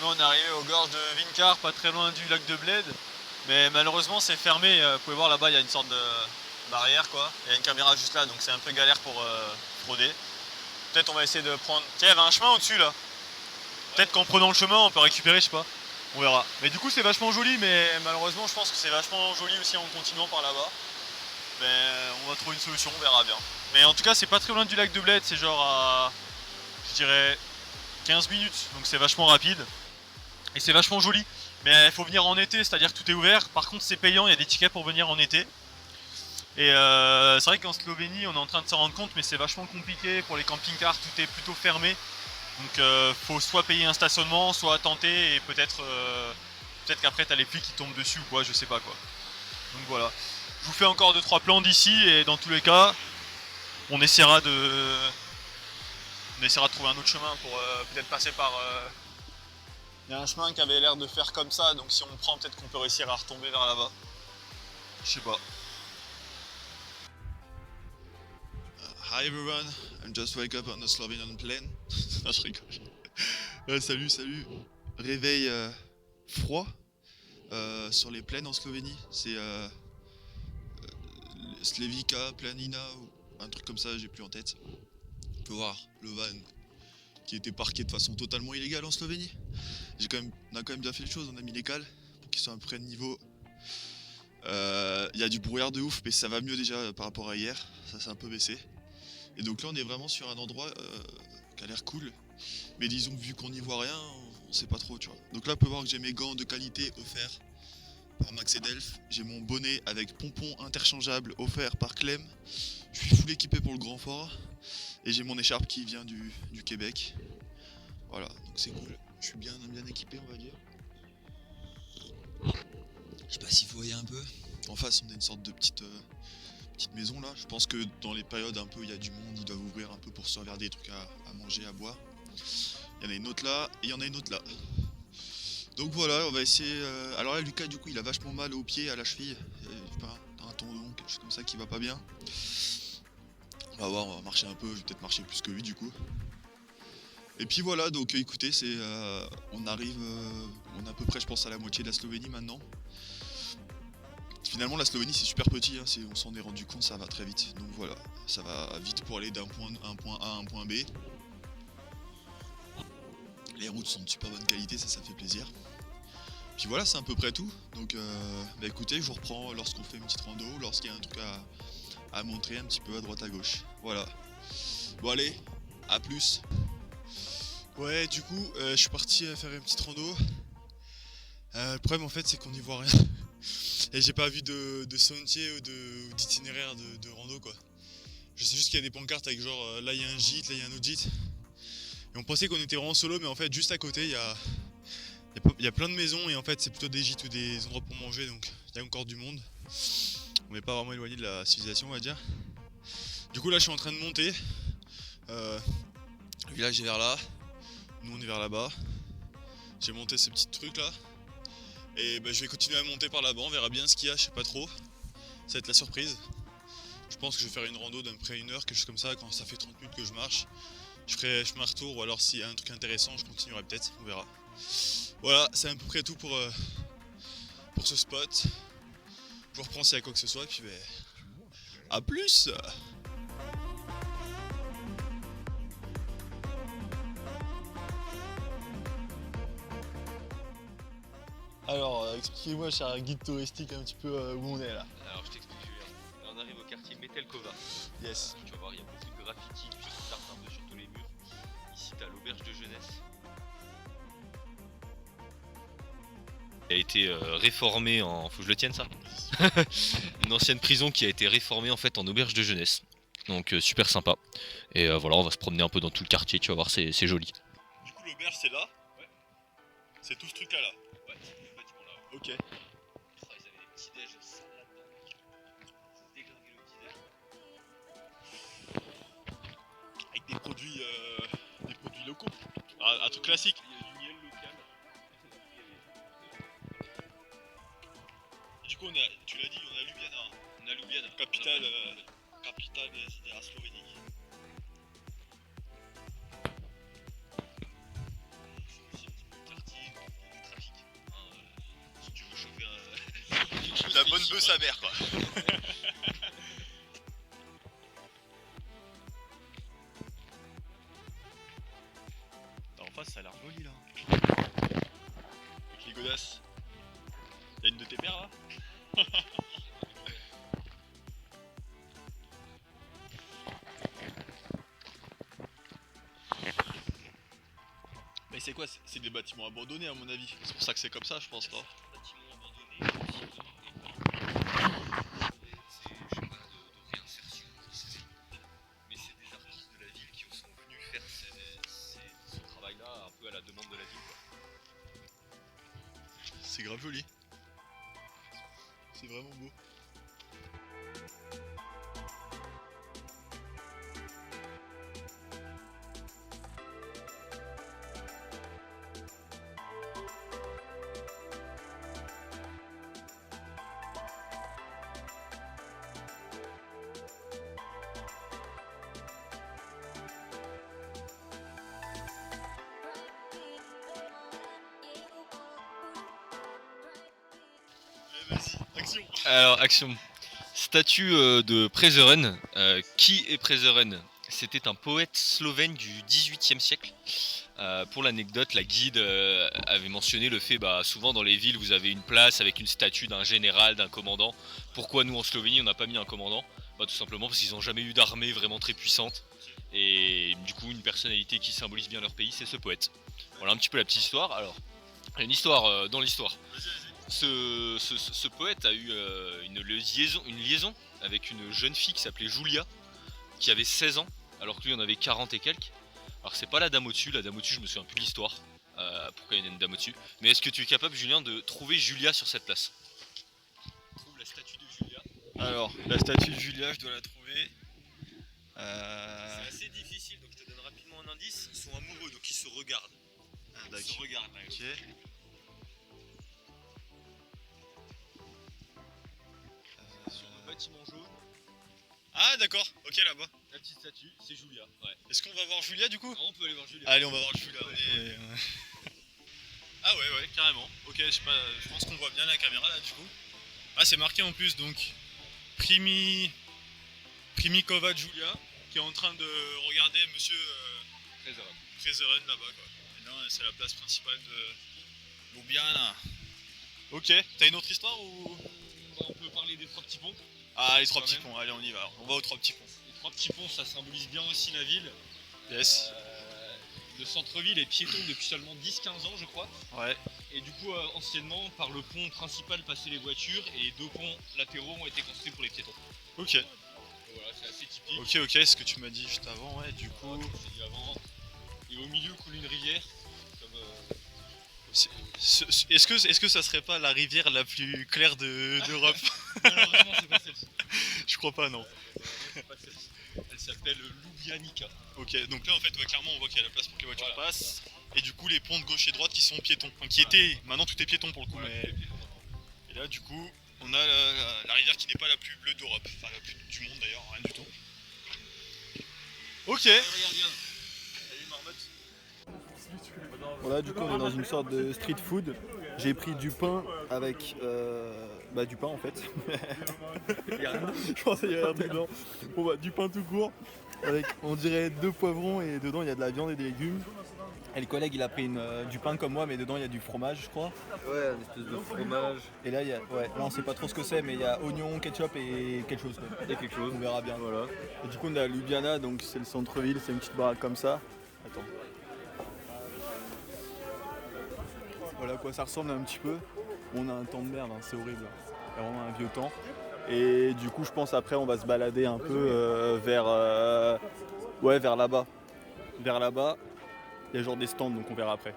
Bon, là on est arrivé aux gorges de Vinkar, pas très loin du lac de Bled. Mais malheureusement c'est fermé, vous pouvez voir là-bas il y a une sorte de barrière quoi. Il y a une caméra juste là donc c'est un peu galère pour frauder. Peut-être on va essayer de prendre... Tiens, il y avait un chemin au-dessus là. Peut-être qu'en prenant le chemin on peut récupérer, je sais pas. On verra. Mais du coup c'est vachement joli, mais malheureusement je pense que c'est vachement joli aussi en continuant par là-bas. Mais on va trouver une solution, on verra bien. Mais en tout cas c'est pas très loin du lac de Bled, c'est genre à... je dirais 15 minutes, donc c'est vachement rapide. Et c'est vachement joli. Mais il faut venir en été, c'est-à-dire que tout est ouvert. Par contre c'est payant, il y a des tickets pour venir en été. Et c'est vrai qu'en Slovénie on est en train de s'en rendre compte, mais c'est vachement compliqué. Pour les camping-cars tout est plutôt fermé. Donc faut soit payer un stationnement, soit tenter et peut-être qu'après t'as les flics qui tombent dessus ou quoi, je sais pas quoi. Donc voilà. Je vous fais encore 2-3 plans d'ici et dans tous les cas on essaiera de trouver un autre chemin pour peut-être passer par... Il y a un chemin qui avait l'air de faire comme ça, donc si on le prend peut-être qu'on peut réussir à retomber vers là-bas. Je sais pas. Hi everyone, I'm just wake up on a Slovenian plane. Non, je rigole. Salut. Réveil froid sur les plaines en Slovénie. C'est Slevika, Planina ou un truc comme ça, j'ai plus en tête. On peut voir le van qui était parqué de façon totalement illégale en Slovénie. On a quand même bien fait les choses, on a mis les cales pour qu'ils soient à peu près de niveau. Il y a du brouillard de ouf, mais ça va mieux déjà par rapport à hier. Ça s'est un peu baissé. Et donc là on est vraiment sur un endroit qui a l'air cool. Mais disons que vu qu'on n'y voit rien, on sait pas trop, tu vois. Donc là on peut voir que j'ai mes gants de qualité offerts par Max et Delph. J'ai mon bonnet avec pompon interchangeable offert par Clem. Je suis full équipé pour le Grand Fort. Et j'ai mon écharpe qui vient du Québec. Voilà, donc c'est cool. Je suis bien équipé, on va dire. Je sais pas si vous voyez un peu. En face on a une sorte de petite maison là. Je pense que dans les périodes un peu où il y a du monde, ils doivent ouvrir un peu pour se servir des trucs à manger, à boire. Il y en a une autre là et il y en a une autre là. Donc voilà, on va essayer. Alors là, Lucas, du coup, il a vachement mal au pied, à la cheville. Un tendon, quelque chose comme ça qui va pas bien. On va voir, on va marcher un peu. Je vais peut-être marcher plus que lui, du coup. Et puis voilà, donc écoutez, on arrive. On est à peu près, je pense, à la moitié de la Slovénie maintenant. Finalement, la Slovénie, c'est super petit. Hein, on s'en est rendu compte, ça va très vite. Donc voilà, ça va vite pour aller d'un point A à un point B. Les routes sont de super bonne qualité, ça fait plaisir. Puis voilà, c'est à peu près tout. Donc bah écoutez, je vous reprends lorsqu'on fait une petite rando, lorsqu'il y a un truc à montrer un petit peu à droite à gauche. Voilà. Bon allez, à plus. Ouais, du coup, je suis parti faire une petite rando. Le problème en fait, c'est qu'on n'y voit rien. Et j'ai pas vu de sentier ou d'itinéraire de rando quoi. Je sais juste qu'il y a des pancartes avec genre là il y a un gîte, là il y a un autre gîte. Et on pensait qu'on était vraiment solo, mais en fait juste à côté il y a plein de maisons et en fait c'est plutôt des gîtes ou des endroits pour manger, donc il y a encore du monde. On n'est pas vraiment éloigné de la civilisation, on va dire. Du coup là je suis en train de monter. Le village est vers là, nous on est vers là-bas. J'ai monté ces petits trucs là. Et bah, je vais continuer à monter par là-bas, on verra bien ce qu'il y a, je sais pas trop. Ça va être la surprise. Je pense que je vais faire une rando d'à peu près 1 heure, quelque chose comme ça, quand ça fait 30 minutes que je marche. Je ferai un retour, ou alors s'il y a un truc intéressant, je continuerai peut-être, on verra. Voilà, c'est à peu près tout pour ce spot. Je vous reprends s'il y a quoi que ce soit, et puis ben, à plus. Alors expliquez-moi, cher guide touristique, un petit peu où on est là. Alors je t'explique Julien. Là on arrive au quartier Metelkova. Yes. Tu vas voir, il y a beaucoup de graffiti, du street art un peu sur tous les murs. Ici t'as l'auberge de jeunesse. Il a été réformé en... Faut que je le tienne ça. Une ancienne prison qui a été réformée en fait en auberge de jeunesse. Donc super sympa. Et voilà, on va se promener un peu dans tout le quartier, tu vas voir, c'est joli. Du coup l'auberge c'est là. Ouais. C'est tout ce truc là. Ouais, c'est tout ce bâtiment là. Ok. Ils avaient des petits déj ça là-dedans. C'est déglingué le petit déj. Avec des produits locaux. Un truc classique. Il y a du miel local. Du coup tu l'as dit, on a Ljubljana. On a Ljubljana. Capitale de la Slovénie. C'est aussi un petit peu quartier. bonne bœuf sa mère quoi. En face ça a l'air joli là. Avec les godasses. Y'a une de tes pères là? Mais c'est quoi? C'est des bâtiments abandonnés à mon avis. C'est pour ça que c'est comme ça je pense là. À la demande de la ville. C'est grave joli. C'est vraiment beau. Vas-y, action. Alors, action. Statue de Prešeren. Qui est Prešeren? C'était un poète slovène du XVIIIe siècle. Pour l'anecdote, la guide avait mentionné le fait, souvent dans les villes, vous avez une place avec une statue d'un général, d'un commandant. Pourquoi nous en Slovénie, on n'a pas mis un commandant? Tout simplement parce qu'ils n'ont jamais eu d'armée vraiment très puissante. Et du coup, une personnalité qui symbolise bien leur pays, c'est ce poète. Voilà un petit peu la petite histoire. Alors, une histoire dans l'histoire. Ce poète a eu une liaison avec une jeune fille qui s'appelait Julia, qui avait 16 ans, alors que lui en avait 40 et quelques. Alors c'est pas la dame au-dessus, je me souviens plus de l'histoire, pourquoi il y a une dame au-dessus. Mais est-ce que tu es capable, Julien, de trouver Julia sur cette place? Trouve la statue de Julia. Alors, la statue de Julia, je dois la trouver. C'est assez difficile, donc je te donne rapidement un indice. Ils sont amoureux, donc ils se regardent. Ils se regardent. Ok. Sur le bâtiment jaune, Ah d'accord, ok là-bas. la petite statue, c'est Julia. Ouais. Est-ce qu'on va voir Julia du coup? On peut aller voir Julia. Allez, on va voir Julia. Ah ouais, carrément. Ok, je pense qu'on voit bien la caméra là du coup. Ah, c'est marqué en plus donc Primikova Julia qui est en train de regarder monsieur Prešeren là-bas quoi. Et là, c'est la place principale de Ljubljana. Ok, t'as une autre histoire ou? On peut parler des trois petits ponts. Ah, les trois Quand petits même. ponts, allez on y va. On va aux trois petits ponts. Les trois petits ponts, ça symbolise bien aussi la ville. Yes. Le centre-ville est piéton depuis seulement 10-15 ans, je crois. Ouais. Et du coup, anciennement, par le pont principal passaient les voitures et 2 ponts latéraux ont été construits pour les piétons. Ok. Donc voilà, c'est assez typique. Ok, ce que tu m'as dit juste avant, ouais, du coup. Comme je t'ai dit avant. Et au milieu coule une rivière. Comme, Est-ce que ça serait pas la rivière la plus claire d'Europe? Malheureusement, c'est pas celle-ci. Je crois pas, non. C'est pas celle-ci. Elle s'appelle Ljubljanica. Ok, donc là en fait, ouais, clairement on voit qu'il y a la place pour que les voitures Voilà. passent. Et du coup, les ponts de gauche et droite qui sont piétons. Enfin, qui étaient. Maintenant tout est piéton pour le coup, mais. Et là, du coup, on a la rivière qui n'est pas la plus bleue d'Europe. Enfin, la plus du monde d'ailleurs, rien du tout. Ok. Regarde bien. Voilà, du coup on est dans une sorte de street food. J'ai pris du pain avec du pain en fait. Je pensais qu'il y avait un truc dedans. Bon du pain tout court avec on dirait 2 poivrons et dedans il y a de la viande et des légumes. Et le collègue il a pris du pain comme moi mais dedans il y a du fromage je crois. Ouais, une espèce de fromage. Et là il y a là on sait pas trop ce que c'est mais il y a oignon, ketchup et quelque chose. Quoi. Il y a quelque chose. On verra bien. Voilà. Et du coup on est à Ljubljana donc c'est le centre-ville, c'est une petite baraque comme ça. Attends. Voilà à quoi ça ressemble un petit peu. On a un temps de merde, c'est horrible. Il y a vraiment un vieux temps. Et du coup je pense après on va se balader un peu vers là-bas. Vers là-bas. Il y a genre des stands donc on verra après.